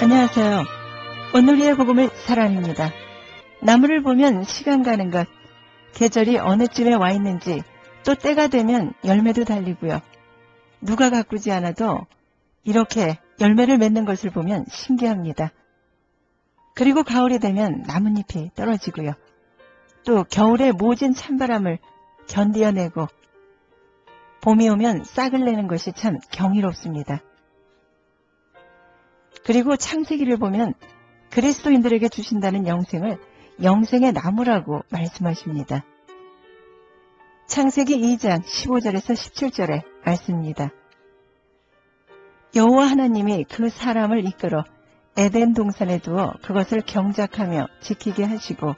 안녕하세요. 오늘의 복음을 사랑입니다. 나무를 보면 시간 가는 것, 계절이 어느 쯤에 와 있는지, 또 때가 되면 열매도 달리고요. 누가 가꾸지 않아도 이렇게 열매를 맺는 것을 보면 신기합니다. 그리고 가을이 되면 나뭇잎이 떨어지고요. 또 겨울에 모진 찬바람을 견디어내고 봄이 오면 싹을 내는 것이 참 경이롭습니다. 그리고 창세기를 보면 그리스도인들에게 주신다는 영생을 영생의 나무라고 말씀하십니다. 창세기 2장 15절에서 17절의 말씀입니다. 여호와 하나님이 그 사람을 이끌어 에덴 동산에 두어 그것을 경작하며 지키게 하시고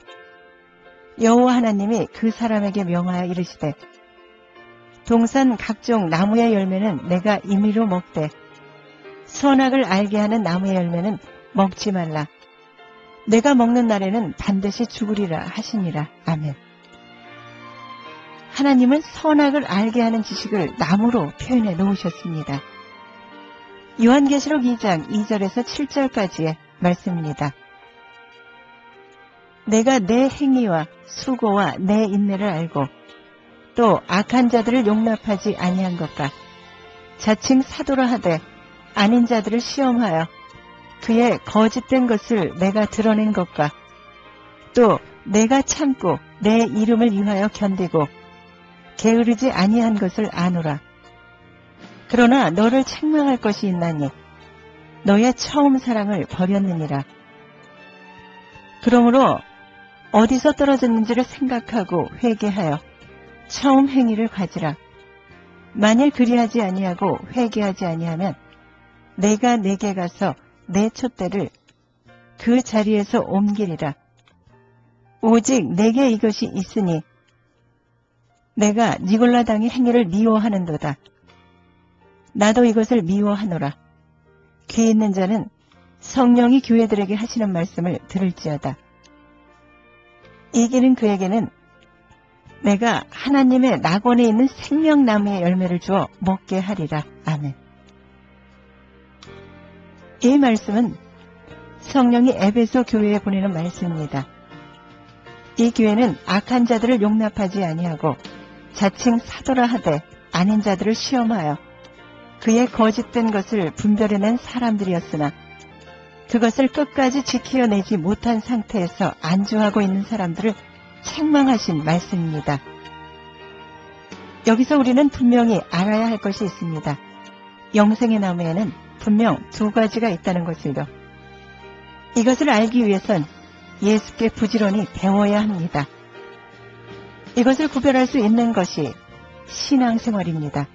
여호와 하나님이 그 사람에게 명하여 이르시되 동산 각종 나무의 열매는 내가 임의로 먹되 선악을 알게 하는 나무의 열매는 먹지 말라. 내가 먹는 날에는 반드시 죽으리라 하시니라. 아멘. 하나님은 선악을 알게 하는 지식을 나무로 표현해 놓으셨습니다. 요한계시록 2장 2절에서 7절까지의 말씀입니다. 내가 내 행위와 수고와 내 인내를 알고 또 악한 자들을 용납하지 아니한 것과 자칭 사도라 하되 아닌 자들을 시험하여 그의 거짓된 것을 내가 드러낸 것과 또 내가 참고 내 이름을 위하여 견디고 게으르지 아니한 것을 아노라. 그러나 너를 책망할 것이 있나니 너의 처음 사랑을 버렸느니라. 그러므로 어디서 떨어졌는지를 생각하고 회개하여 처음 행위를 가지라. 만일 그리하지 아니하고 회개하지 아니하면 내가 내게 가서 내 촛대를 그 자리에서 옮기리라. 오직 내게 이것이 있으니 내가 니골라당의 행위를 미워하는도다. 나도 이것을 미워하노라. 귀 있는 자는 성령이 교회들에게 하시는 말씀을 들을지어다. 이기는 그에게는 내가 하나님의 낙원에 있는 생명나무의 열매를 주어 먹게 하리라. 아멘. 이 말씀은 성령이 에베소 교회에 보내는 말씀입니다. 이 교회는 악한 자들을 용납하지 아니하고 자칭 사도라 하되 아닌 자들을 시험하여 그의 거짓된 것을 분별해낸 사람들이었으나 그것을 끝까지 지켜내지 못한 상태에서 안주하고 있는 사람들을 책망하신 말씀입니다. 여기서 우리는 분명히 알아야 할 것이 있습니다. 영생의 나무에는 분명 두 가지가 있다는 것을요. 이것을 알기 위해선 예수께 부지런히 배워야 합니다. 이것을 구별할 수 있는 것이 신앙생활입니다.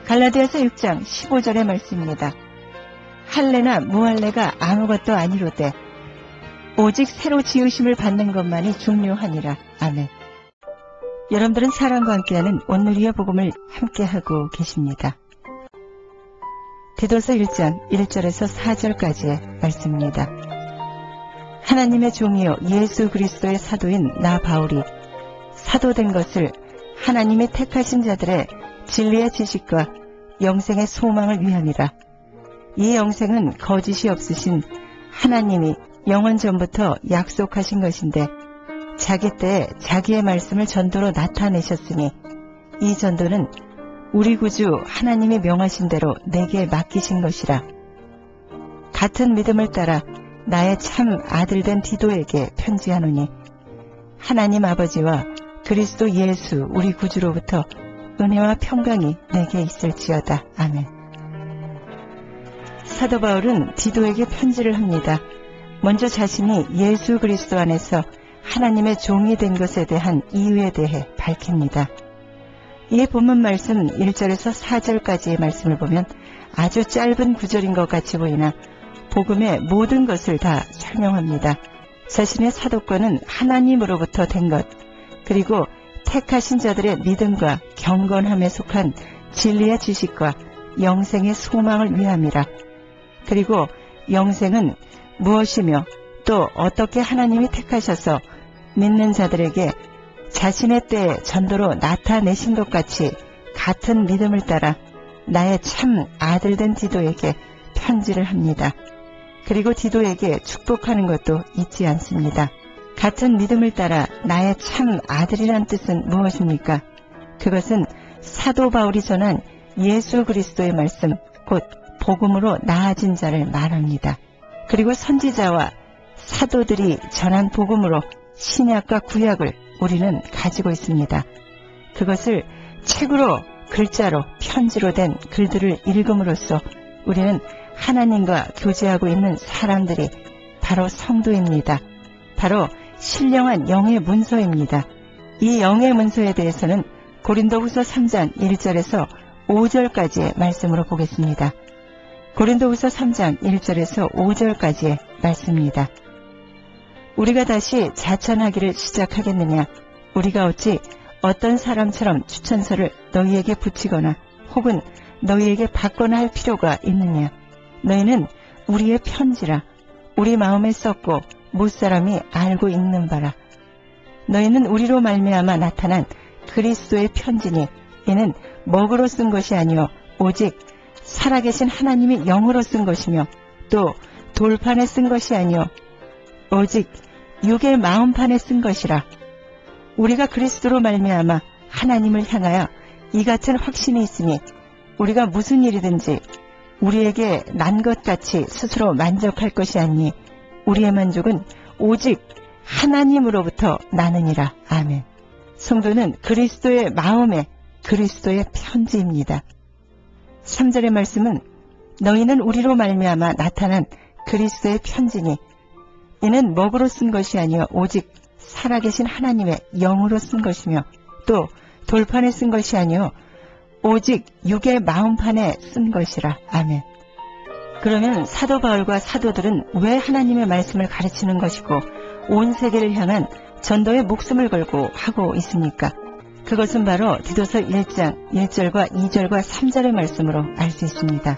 갈라디아서 6장 15절의 말씀입니다. 할례나 무할례가 아무것도 아니로되 오직 새로 지으심을 받는 것만이 중요하니라. 아멘. 여러분들은 사랑과 함께하는 오늘의 복음을 함께하고 계십니다. 디도서 1장 1절에서 4절까지의 말씀입니다. 하나님의 종이요 예수 그리스도의 사도인 나 바울이 사도된 것을 하나님이 택하신 자들의 진리의 지식과 영생의 소망을 위함이라. 이 영생은 거짓이 없으신 하나님이 영원 전부터 약속하신 것인데 자기 때에 자기의 말씀을 전도로 나타내셨으니 이 전도는 우리 구주 하나님이 명하신 대로 내게 맡기신 것이라. 같은 믿음을 따라 나의 참 아들된 디도에게 편지하노니 하나님 아버지와 그리스도 예수 우리 구주로부터 은혜와 평강이 내게 있을지어다. 아멘. 사도 바울은 디도에게 편지를 합니다. 먼저 자신이 예수 그리스도 안에서 하나님의 종이 된 것에 대한 이유에 대해 밝힙니다. 이 본문 말씀 1절에서 4절까지의 말씀을 보면 아주 짧은 구절인 것 같이 보이나 복음의 모든 것을 다 설명합니다. 자신의 사도권은 하나님으로부터 된 것, 그리고 택하신 자들의 믿음과 경건함에 속한 진리의 지식과 영생의 소망을 위함이라. 그리고 영생은 무엇이며 또 어떻게 하나님이 택하셔서 믿는 자들에게 자신의 때에 전도로 나타내신 것 같이 같은 믿음을 따라 나의 참 아들된 디도에게 편지를 합니다. 그리고 디도에게 축복하는 것도 잊지 않습니다. 같은 믿음을 따라 나의 참 아들이란 뜻은 무엇입니까? 그것은 사도 바울이 전한 예수 그리스도의 말씀, 곧 복음으로 나아진 자를 말합니다. 그리고 선지자와 사도들이 전한 복음으로 신약과 구약을 우리는 가지고 있습니다. 그것을 책으로, 글자로, 편지로 된 글들을 읽음으로써 우리는 하나님과 교제하고 있는 사람들이 바로 성도입니다. 바로 신령한 영의 문서입니다. 이 영의 문서에 대해서는 고린도후서 3장 1절에서 5절까지의 말씀으로 보겠습니다. 고린도후서 3장 1절에서 5절까지의 말씀입니다. 우리가 다시 자천하기를 시작하겠느냐? 우리가 어찌 어떤 사람처럼 추천서를 너희에게 붙이거나 혹은 너희에게 받거나 할 필요가 있느냐? 너희는 우리의 편지라. 우리 마음에 썼고 못사람이 알고 읽는 바라. 너희는 우리로 말미암아 나타난 그리스도의 편지니 이는 먹으로 쓴 것이 아니요 오직 살아계신 하나님이 영으로 쓴 것이며 또 돌판에 쓴 것이 아니요 오직 육의 마음판에 쓴 것이라. 우리가 그리스도로 말미암아 하나님을 향하여 이 같은 확신이 있으니 우리가 무슨 일이든지 우리에게 난 것 같이 스스로 만족할 것이 아니니 우리의 만족은 오직 하나님으로부터 나느니라. 아멘. 성도는 그리스도의 마음에 그리스도의 편지입니다. 3절의 말씀은 너희는 우리로 말미암아 나타난 그리스도의 편지니 이는 먹으로 쓴 것이 아니요 오직 살아계신 하나님의 영으로 쓴 것이며 또 돌판에 쓴 것이 아니요 오직 육의 마음판에 쓴 것이라. 아멘. 그러면 사도 바울과 사도들은 왜 하나님의 말씀을 가르치는 것이고 온 세계를 향한 전도에 목숨을 걸고 하고 있습니까? 그것은 바로 디도서 1장 1절과 2절과 3절의 말씀으로 알 수 있습니다.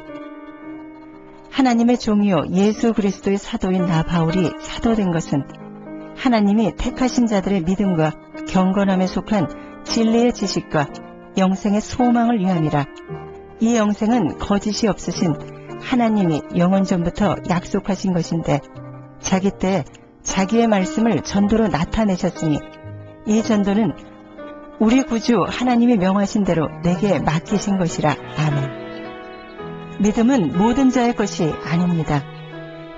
하나님의 종이요 예수 그리스도의 사도인 나 바울이 사도된 것은 하나님이 택하신 자들의 믿음과 경건함에 속한 진리의 지식과 영생의 소망을 위함이라. 이 영생은 거짓이 없으신 하나님이 영원전부터 약속하신 것인데 자기 때 자기의 말씀을 전도로 나타내셨으니 이 전도는 우리 구주 하나님이 명하신 대로 내게 맡기신 것이라. 아멘. 믿음은 모든 자의 것이 아닙니다.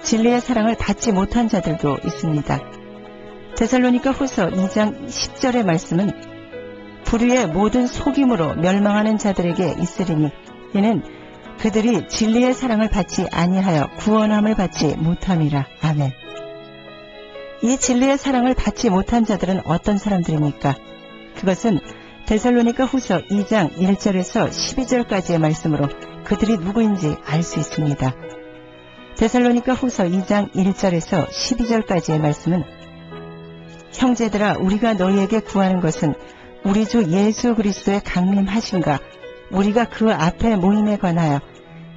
진리의 사랑을 받지 못한 자들도 있습니다. 데살로니가 후서 2장 10절의 말씀은 불의의 모든 속임으로 멸망하는 자들에게 있으리니 이는 그들이 진리의 사랑을 받지 아니하여 구원함을 받지 못함이라. 아멘. 이 진리의 사랑을 받지 못한 자들은 어떤 사람들입니까? 그것은 데살로니가 후서 2장 1절에서 12절까지의 말씀으로 그들이 누구인지 알 수 있습니다. 데살로니가 후서 2장 1절에서 12절까지의 말씀은 형제들아 우리가 너희에게 구하는 것은 우리 주 예수 그리스도의 강림하심과 우리가 그 앞에 모임에 관하여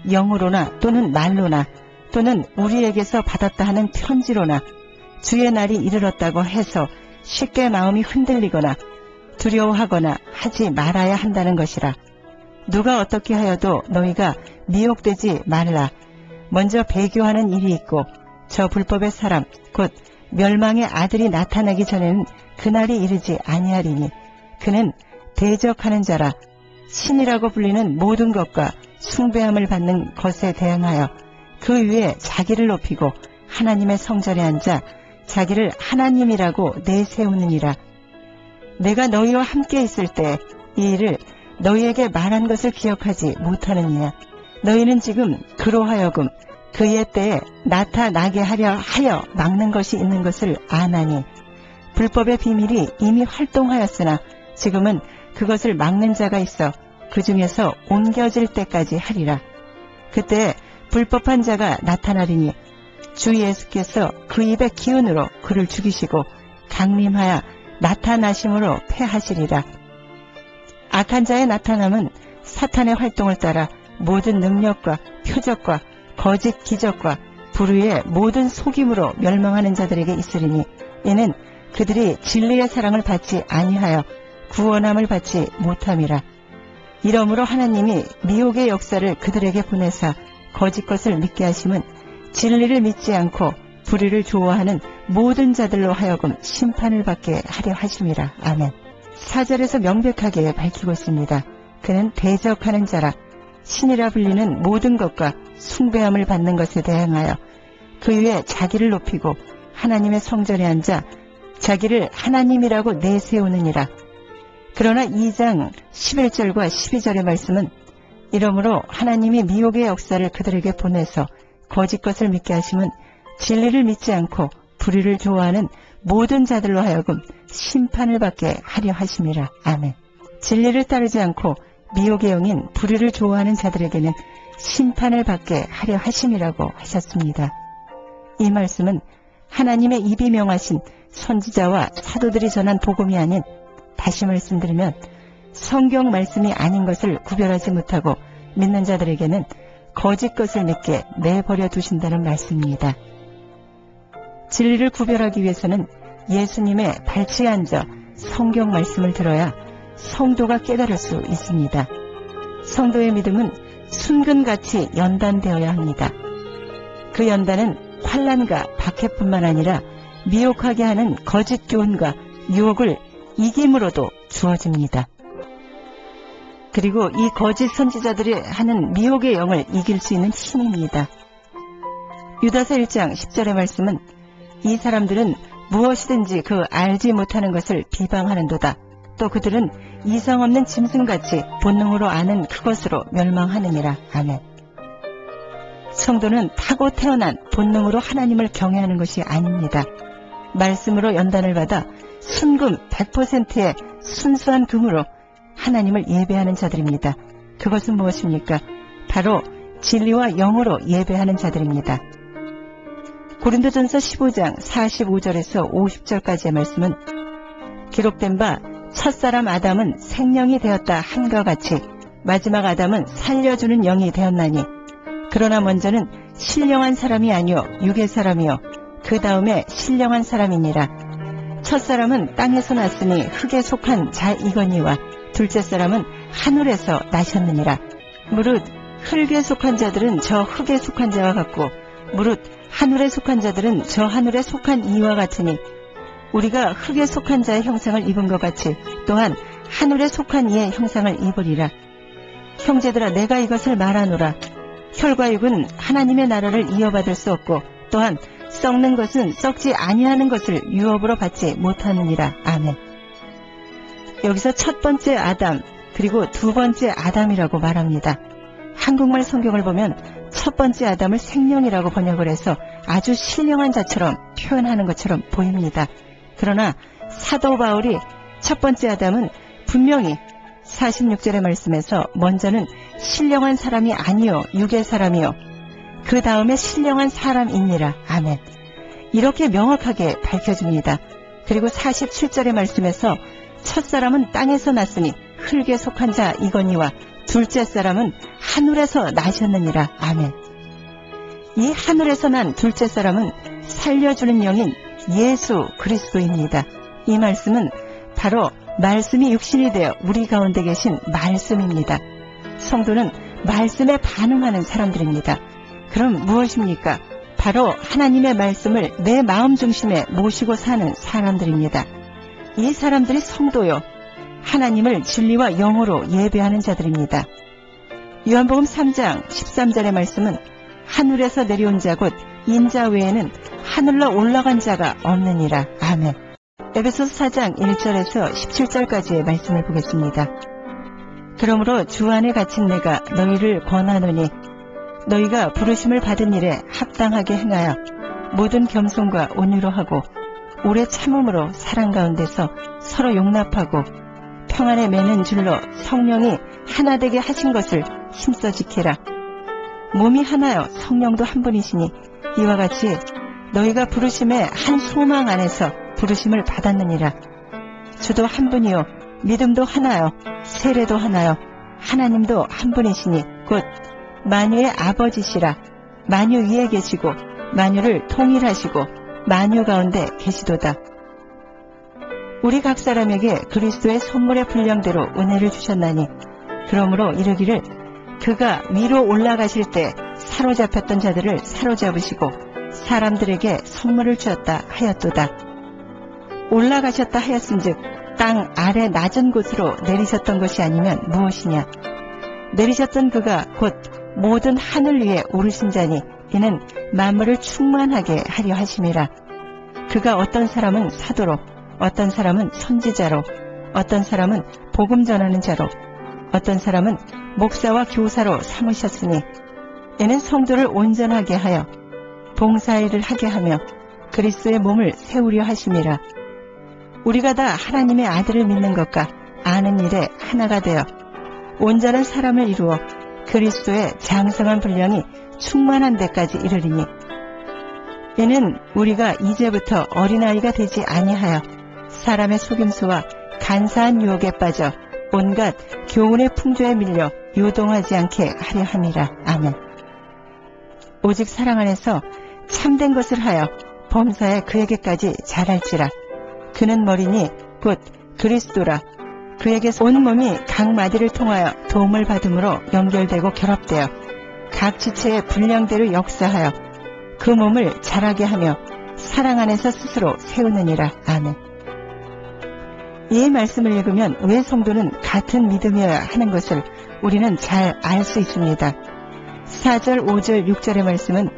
영으로나 또는 말로나 또는 우리에게서 받았다 하는 편지로나 주의 날이 이르렀다고 해서 쉽게 마음이 흔들리거나 두려워하거나 하지 말아야 한다는 것이라. 누가 어떻게 하여도 너희가 미혹되지 말라. 먼저 배교하는 일이 있고 저 불법의 사람 곧 멸망의 아들이 나타나기 전에는 그날이 이르지 아니하리니 그는 대적하는 자라. 신이라고 불리는 모든 것과 숭배함을 받는 것에 대항하여 그 위에 자기를 높이고 하나님의 성전에 앉아 자기를 하나님이라고 내세우느니라. 내가 너희와 함께 있을 때 이 일을 너희에게 말한 것을 기억하지 못하느냐. 너희는 지금 그로 하여금 그의 때에 나타나게 하려 하여 막는 것이 있는 것을 아나니 불법의 비밀이 이미 활동하였으나 지금은 그것을 막는 자가 있어 그 중에서 옮겨질 때까지 하리라. 그때 불법한 자가 나타나리니 주 예수께서 그 입의 기운으로 그를 죽이시고 강림하여 나타나심으로 패하시리라. 악한 자의 나타남은 사탄의 활동을 따라 모든 능력과 표적과 거짓 기적과 불의의 모든 속임으로 멸망하는 자들에게 있으리니 이는 그들이 진리의 사랑을 받지 아니하여 구원함을 받지 못함이라. 이러므로 하나님이 미혹의 역사를 그들에게 보내사 거짓 것을 믿게 하심은 진리를 믿지 않고 불의를 좋아하는 모든 자들로 하여금 심판을 받게 하려 하심이라. 아멘. 4절에서 명백하게 밝히고 있습니다. 그는 대적하는 자라 신이라 불리는 모든 것과 숭배함을 받는 것에 대항하여 그 위에 자기를 높이고 하나님의 성전에 앉아 자기를 하나님이라고 내세우느니라. 그러나 2장 11절과 12절의 말씀은 이러므로 하나님이 미혹의 역사를 그들에게 보내서 거짓 것을 믿게 하심은 진리를 믿지 않고 불의를 좋아하는 모든 자들로 하여금 심판을 받게 하려 하심이라. 아멘. 진리를 따르지 않고 미혹의 영인 불의를 좋아하는 자들에게는 심판을 받게 하려 하심이라고 하셨습니다. 이 말씀은 하나님의 입이 명하신 선지자와 사도들이 전한 복음이 아닌, 다시 말씀드리면 성경 말씀이 아닌 것을 구별하지 못하고 믿는 자들에게는 거짓 것을 믿게 내버려 두신다는 말씀입니다. 진리를 구별하기 위해서는 예수님의 발치에 앉아 성경 말씀을 들어야 성도가 깨달을 수 있습니다. 성도의 믿음은 순금같이 연단되어야 합니다. 그 연단은 환난과 박해뿐만 아니라 미혹하게 하는 거짓 교훈과 유혹을 이김으로도 주어집니다. 그리고 이 거짓 선지자들이 하는 미혹의 영을 이길 수 있는 힘입니다. 유다서 1장 10절의 말씀은 이 사람들은 무엇이든지 그 알지 못하는 것을 비방하는도다. 또 그들은 이성 없는 짐승같이 본능으로 아는 그것으로 멸망하느니라. 아멘. 성도는 타고 태어난 본능으로 하나님을 경외하는 것이 아닙니다. 말씀으로 연단을 받아 순금 100%의 순수한 금으로 하나님을 예배하는 자들입니다. 그것은 무엇입니까? 바로 진리와 영으로 예배하는 자들입니다. 고린도전서 15장 45절에서 50절까지의 말씀은 기록된 바 첫사람 아담은 생명이 되었다 한과 같이 마지막 아담은 살려주는 영이 되었나니 그러나 먼저는 신령한 사람이 아니요 육의 사람이요 그 다음에 신령한 사람이니라. 첫사람은 땅에서 났으니 흙에 속한 자이거니와 둘째 사람은 하늘에서 나셨느니라. 무릇 흙에 속한 자들은 저 흙에 속한 자와 같고 무릇 하늘에 속한 자들은 저 하늘에 속한 이와 같으니 우리가 흙에 속한 자의 형상을 입은 것 같이 또한 하늘에 속한 이의 형상을 입으리라. 형제들아 내가 이것을 말하노라. 혈과 육은 하나님의 나라를 이어받을 수 없고 또한 썩는 것은 썩지 아니하는 것을 유업으로 받지 못하느니라. 아멘. 여기서 첫 번째 아담 그리고 두 번째 아담이라고 말합니다. 한국말 성경을 보면 첫 번째 아담을 생명이라고 번역을 해서 아주 신령한 자처럼 표현하는 것처럼 보입니다. 그러나 사도 바울이 첫 번째 아담은 분명히 46절의 말씀에서 먼저는 신령한 사람이 아니요 육의 사람이요 그 다음에 신령한 사람이니라. 아멘. 이렇게 명확하게 밝혀줍니다. 그리고 47절의 말씀에서 첫사람은 땅에서 났으니 흙에 속한 자 이거니와 둘째 사람은 하늘에서 나셨느니라. 아멘. 이 하늘에서 난 둘째 사람은 살려주는 영인 예수 그리스도입니다. 이 말씀은 바로 말씀이 육신이 되어 우리 가운데 계신 말씀입니다. 성도는 말씀에 반응하는 사람들입니다. 그럼 무엇입니까? 바로 하나님의 말씀을 내 마음 중심에 모시고 사는 사람들입니다. 이 사람들이 성도요 하나님을 진리와 영으로 예배하는 자들입니다. 요한복음 3장 13절의 말씀은 하늘에서 내려온 자 곧 인자 외에는 하늘로 올라간 자가 없느니라. 아멘. 에베소서 4장 1절에서 17절까지의 말씀을 보겠습니다. 그러므로 주 안에 갇힌 내가 너희를 권하노니 너희가 부르심을 받은 일에 합당하게 행하여 모든 겸손과 온유로 하고 오래 참음으로 사랑 가운데서 서로 용납하고 평안에 매는 줄로 성령이 하나 되게 하신 것을 힘써 지키라. 몸이 하나요 성령도 한 분이시니 이와 같이 너희가 부르심의 한 소망 안에서 부르심을 받았느니라. 주도 한 분이요 믿음도 하나요 세례도 하나요 하나님도 한 분이시니 곧 만유의 아버지시라. 만유 위에 계시고 만유를 통일하시고 만유 가운데 계시도다. 우리 각 사람에게 그리스도의 선물의 분량대로 은혜를 주셨나니 그러므로 이르기를 그가 위로 올라가실 때 사로잡혔던 자들을 사로잡으시고 사람들에게 선물을 주었다 하였도다. 올라가셨다 하였은즉 땅 아래 낮은 곳으로 내리셨던 것이 아니면 무엇이냐. 내리셨던 그가 곧 모든 하늘 위에 오르신 자니 이는 만물을 충만하게 하려 하심이라. 그가 어떤 사람은 사도로, 어떤 사람은 선지자로, 어떤 사람은 복음 전하는 자로, 어떤 사람은 목사와 교사로 삼으셨으니 이는 성도를 온전하게 하여 봉사일을 하게 하며 그리스도의 몸을 세우려 하심이라. 우리가 다 하나님의 아들을 믿는 것과 아는 일에 하나가 되어 온전한 사람을 이루어 그리스도의 장성한 분량이 충만한 데까지 이르리니 이는 우리가 이제부터 어린아이가 되지 아니하여 사람의 속임수와 간사한 유혹에 빠져 온갖 교훈의 풍조에 밀려 요동하지 않게 하려 함이라. 아멘. 오직 사랑 안에서 참된 것을 하여 범사에 그에게까지 자랄지라. 그는 머리니 곧 그리스도라. 그에게서 온 몸이 각 마디를 통하여 도움을 받음으로 연결되고 결합되어 각 지체의 분량대로 역사하여 그 몸을 자라게 하며 사랑 안에서 스스로 세우느니라. 아멘. 이 말씀을 읽으면 왜 성도는 같은 믿음이어야 하는 것을 우리는 잘 알 수 있습니다. 4절, 5절, 6절의 말씀은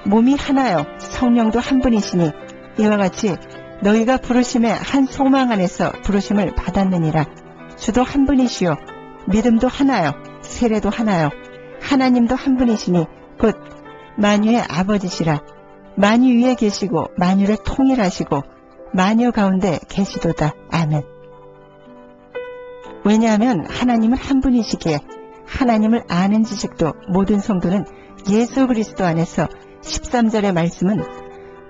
몸이 하나요 성령도 한 분이시니 이와 같이 너희가 부르심의 한 소망 안에서 부르심을 받았느니라. 주도 한 분이시요 믿음도 하나요 세례도 하나요 하나님도 한 분이시니 곧 만유의 아버지시라. 만유 위에 계시고 만유를 통일하시고 만유 가운데 계시도다. 아멘. 왜냐하면 하나님은 한 분이시기에 하나님을 아는 지식도 모든 성도는 예수 그리스도 안에서 13절의 말씀은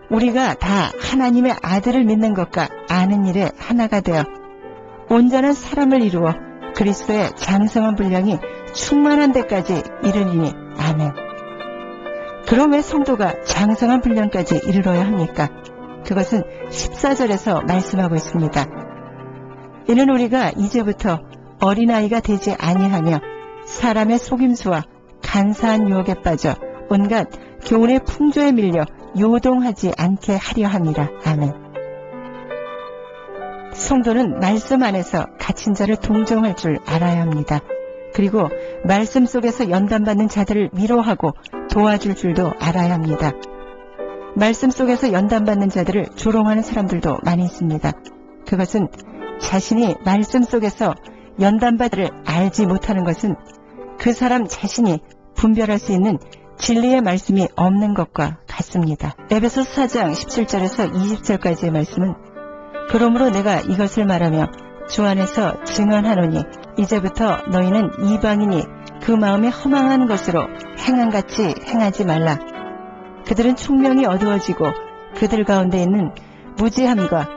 우리가 다 하나님의 아들을 믿는 것과 아는 일에 하나가 되어 온전한 사람을 이루어 그리스도의 장성한 분량이 충만한 데까지 이르리니. 아멘. 그럼 왜 성도가 장성한 분량까지 이르러야 합니까? 그것은 14절에서 말씀하고 있습니다. 이는 우리가 이제부터 어린아이가 되지 아니하며 사람의 속임수와 간사한 유혹에 빠져 온갖 교훈의 풍조에 밀려 요동하지 않게 하려 함이라. 아멘. 성도는 말씀 안에서 갇힌 자를 동정할 줄 알아야 합니다. 그리고 말씀 속에서 연단받는 자들을 위로하고 도와줄 줄도 알아야 합니다. 말씀 속에서 연단받는 자들을 조롱하는 사람들도 많이 있습니다. 그것은 자신이 말씀 속에서 연단받을 알지 못하는 것은 그 사람 자신이 분별할 수 있는 진리의 말씀이 없는 것과 같습니다. 에베소서 4장 17절에서 20절까지의 말씀은 그러므로 내가 이것을 말하며 주 안에서 증언하노니 이제부터 너희는 이방인이 그 마음에 허망한 것으로 행함같이 행하지 말라. 그들은 총명이 어두워지고 그들 가운데 있는 무지함과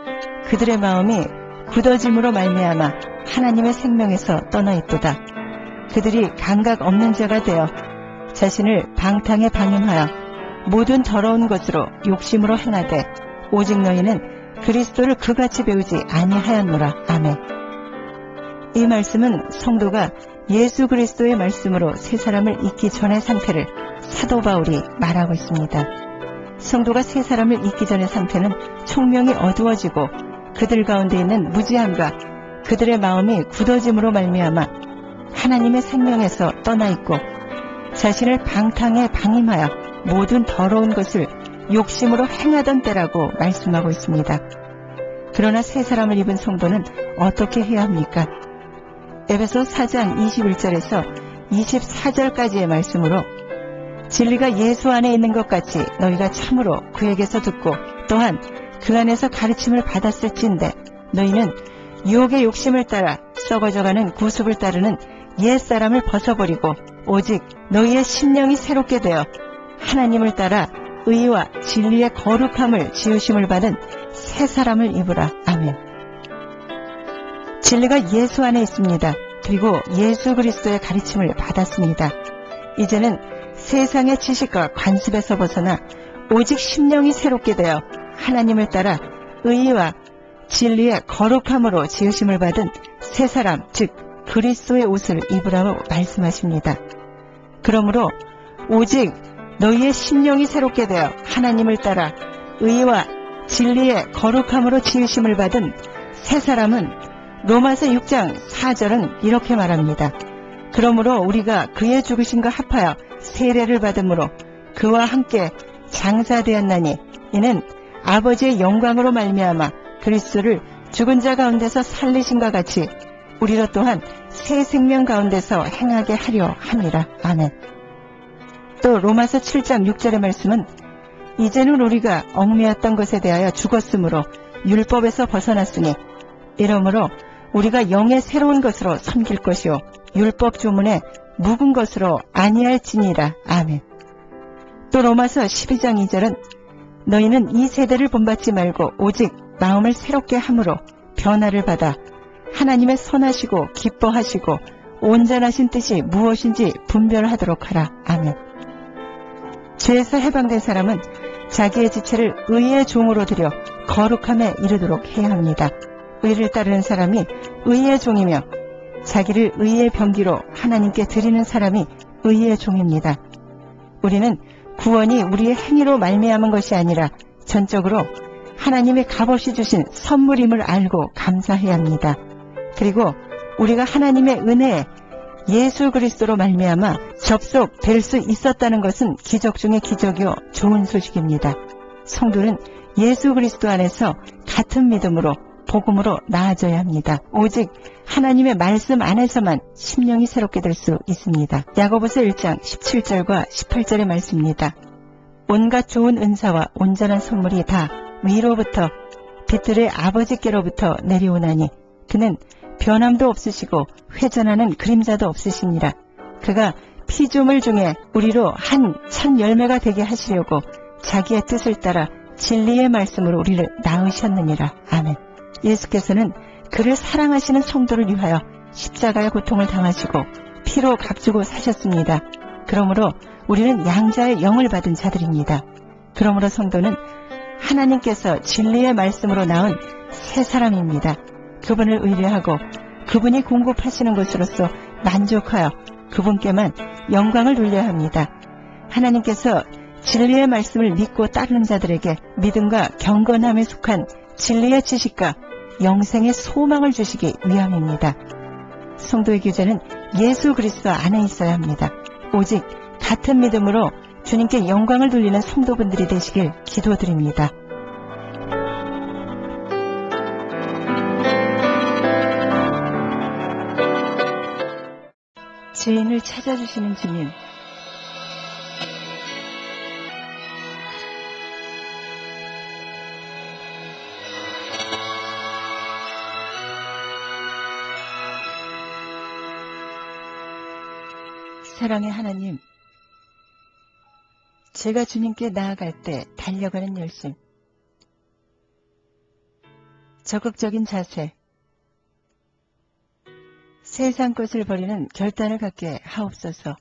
그들의 마음이 굳어짐으로 말미암아 하나님의 생명에서 떠나 있도다. 그들이 감각 없는 자가 되어 자신을 방탕에 방임하여 모든 더러운 것으로 욕심으로 행하되 오직 너희는 그리스도를 그같이 배우지 아니하였노라. 아멘. 이 말씀은 성도가 예수 그리스도의 말씀으로 새 사람을 잊기 전의 상태를 사도 바울이 말하고 있습니다. 성도가 새 사람을 잊기 전의 상태는 총명이 어두워지고 그들 가운데 있는 무지함과 그들의 마음이 굳어짐으로 말미암아 하나님의 생명에서 떠나 있고 자신을 방탕에 방임하여 모든 더러운 것을 욕심으로 행하던 때라고 말씀하고 있습니다. 그러나 새 사람을 입은 성도는 어떻게 해야 합니까? 에베소 4장 21절에서 24절까지의 말씀으로 진리가 예수 안에 있는 것 같이 너희가 참으로 그에게서 듣고 또한 그 안에서 가르침을 받았을진데 너희는 유혹의 욕심을 따라 썩어져가는 구습을 따르는 옛사람을 벗어버리고 오직 너희의 심령이 새롭게 되어 하나님을 따라 의와 진리의 거룩함을 지으심을 받은 새 사람을 입으라. 아멘. 진리가 예수 안에 있습니다. 그리고 예수 그리스도의 가르침을 받았습니다. 이제는 세상의 지식과 관습에서 벗어나 오직 심령이 새롭게 되어 하나님을 따라 의와 진리의 거룩함으로 지으심을 받은 새 사람, 즉 그리스도의 옷을 입으라고 말씀하십니다. 그러므로 오직 너희의 심령이 새롭게 되어 하나님을 따라 의와 진리의 거룩함으로 지으심을 받은 새 사람은 로마서 6장 4절은 이렇게 말합니다. 그러므로 우리가 그의 죽으심과 합하여 세례를 받음으로 그와 함께 장사되었나니 이는 아버지의 영광으로 말미암아 그리스도를 죽은 자 가운데서 살리심과 같이 우리로 또한 새 생명 가운데서 행하게 하려 함이라. 아멘. 또 로마서 7장 6절의 말씀은 이제는 우리가 얽매였던 것에 대하여 죽었으므로 율법에서 벗어났으니 이러므로 우리가 영의 새로운 것으로 섬길 것이요 율법 조문에 묵은 것으로 아니할지니라. 아멘. 또 로마서 12장 2절은 너희는 이 세대를 본받지 말고 오직 마음을 새롭게 함으로 변화를 받아 하나님의 선하시고 기뻐하시고 온전하신 뜻이 무엇인지 분별하도록 하라. 아멘. 죄에서 해방된 사람은 자기의 지체를 의의 종으로 들여 거룩함에 이르도록 해야 합니다. 의를 따르는 사람이 의의 종이며 자기를 의의 병기로 하나님께 드리는 사람이 의의 종입니다. 우리는 구원이 우리의 행위로 말미암은 것이 아니라 전적으로 하나님의 값없이 주신 선물임을 알고 감사해야 합니다. 그리고 우리가 하나님의 은혜에 예수 그리스도로 말미암아 접속될 수 있었다는 것은 기적 중의 기적이요 좋은 소식입니다. 성도는 예수 그리스도 안에서 같은 믿음으로 복음으로 나아져야 합니다. 오직 하나님의 말씀 안에서만 심령이 새롭게 될 수 있습니다. 야고보서 1장 17절과 18절의 말씀입니다. 온갖 좋은 은사와 온전한 선물이 다 위로부터 빛들의 아버지께로부터 내려오나니 그는 변함도 없으시고 회전하는 그림자도 없으시니라. 그가 피조물 중에 우리로 한 첫 열매가 되게 하시려고 자기의 뜻을 따라 진리의 말씀으로 우리를 낳으셨느니라. 아멘. 예수께서는 그를 사랑하시는 성도를 위하여 십자가의 고통을 당하시고 피로 값주고 사셨습니다. 그러므로 우리는 양자의 영을 받은 자들입니다. 그러므로 성도는 하나님께서 진리의 말씀으로 낳은 새 사람입니다. 그분을 의뢰하고 그분이 공급하시는 것으로서 만족하여 그분께만 영광을 돌려야 합니다. 하나님께서 진리의 말씀을 믿고 따르는 자들에게 믿음과 경건함에 속한 진리의 지식과 영생의 소망을 주시기 위함입니다. 성도의 교제는 예수 그리스도 안에 있어야 합니다. 오직 같은 믿음으로 주님께 영광을 돌리는 성도분들이 되시길 기도드립니다. 죄인을 찾아주시는 주님, 사랑의 하나님, 제가 주님께 나아갈 때 달려가는 열심, 적극적인 자세, 세상 것을 버리는 결단을 갖게 하옵소서.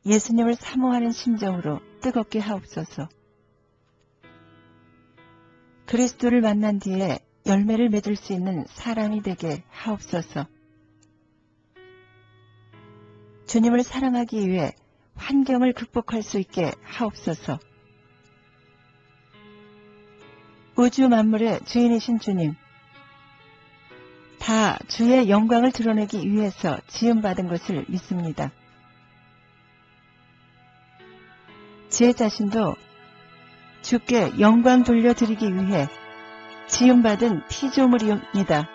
예수님을 사모하는 심정으로 뜨겁게 하옵소서. 그리스도를 만난 뒤에 열매를 맺을 수 있는 사람이 되게 하옵소서. 주님을 사랑하기 위해 환경을 극복할 수 있게 하옵소서. 우주 만물의 주인이신 주님, 다 주의 영광을 드러내기 위해서 지음받은 것을 믿습니다. 제 자신도 주께 영광 돌려드리기 위해 지음받은 피조물이옵니다.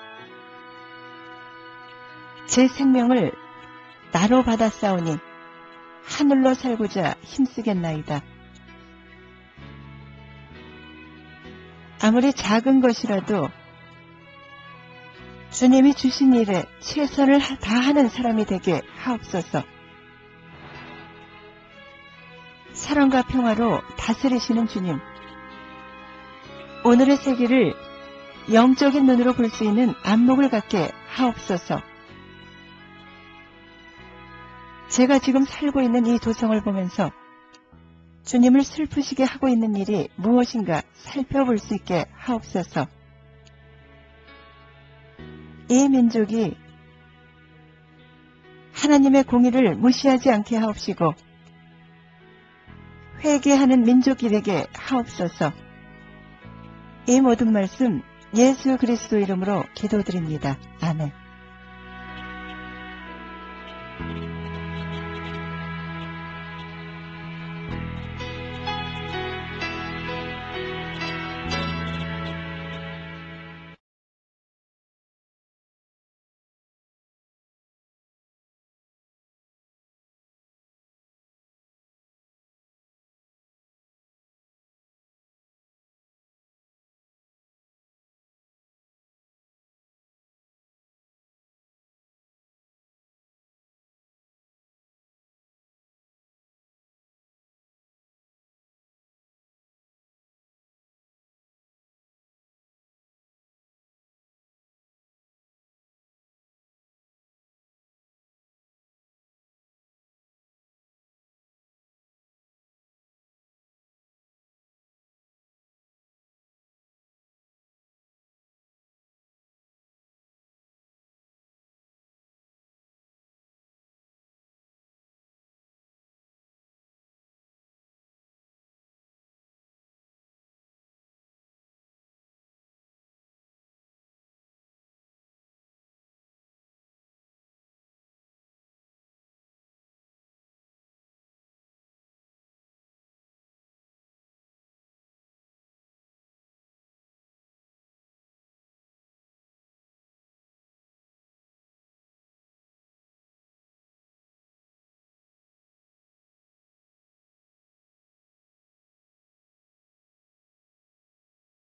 제 생명을 나로 받았사오니 하늘로 살고자 힘쓰겠나이다. 아무리 작은 것이라도 주님이 주신 일에 최선을 다하는 사람이 되게 하옵소서. 사랑과 평화로 다스리시는 주님, 오늘의 세계를 영적인 눈으로 볼 수 있는 안목을 갖게 하옵소서. 제가 지금 살고 있는 이 도성을 보면서 주님을 슬프시게 하고 있는 일이 무엇인가 살펴볼 수 있게 하옵소서. 이 민족이 하나님의 공의를 무시하지 않게 하옵시고 회개하는 민족이 되게 하옵소서. 이 모든 말씀 예수 그리스도 이름으로 기도드립니다. 아멘.